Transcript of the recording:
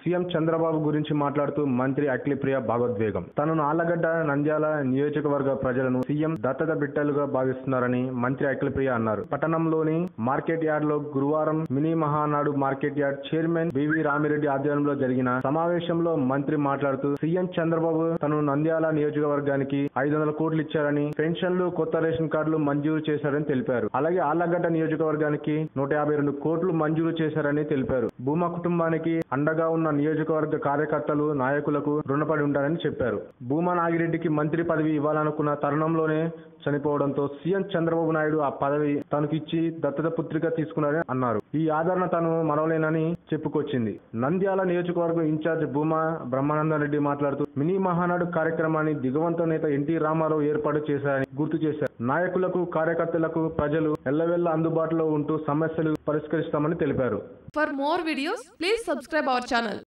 CM Chandrababu గురించి మాట్లాడుతూ మంత్రి అఖిలప్రియ భావోద్వేగం. తనను ఆళ్లగడ్డ నంద్యాల నియోజకవర్గ ప్రజలను సీఎం దత్తత బిడ్డలుగా భావిస్తున్నారని మంత్రి అఖిలప్రియ అన్నారు. పట్టణంలోని మార్కెట్ యార్డ్ లో గురువారం mini Mahanadu market yard chairman B రామిరెడ్డి ఆధ్వర్యంలో జరిగిన సమావేశంలో మంత్రి మాట్లాడుతూ సీఎం చంద్రబాబు తను నంద్యాల నియోజకవర్గానికి 500 కోట్లు ఇచ్చారని, పెన్షన్లు, కొత్త రేషన్ కార్డులు మంజూరు చేశారని తెలిపారు. అలాగే ఆళ్లగడ్డ నియోజకవర్గానికి 152 కోట్లు మంజూరు చేశారని తెలిపారు. భూమా కుటుంబానికి అండగా ఉన్న నియోజకవర్గ కార్యకర్తలు, నాయకులకు రుణపడి ఉంటారని చెప్పారు. భూమా నాగిరెడ్డికి మంత్రి పదవి ఇవ్వాలనుకున్న తరుణంలోనే చనిపోవడంతో సీఎం చంద్రబాబు నాయుడు ఆ పదవి తనకిచ్చి దత్తత పుత్రిక తీసుకున్నారని అన్నారు. ఈ ఆదరణ తను మరవలేనని చెప్పుకొచ్చింది. నంద్యాల నియోజకవర్గం ఇన్ఛార్జ్ భూమా బ్రహ్మానందరెడ్డి మాట్లాడుతూ మినీ మహానాడు కార్యక్రమాన్ని దిగవంత నేత ఎన్టీ రామారావు ఏర్పాటు చేశారని గుర్తు చేశారు. నాయకులకు, కార్యకర్తలకు ప్రజలు ఎల్లవెల్ల అందుబాటులో ఉంటూ సమస్యలు పరిష్కరిస్తామని తెలిపారు. For more videos, please subscribe our channel.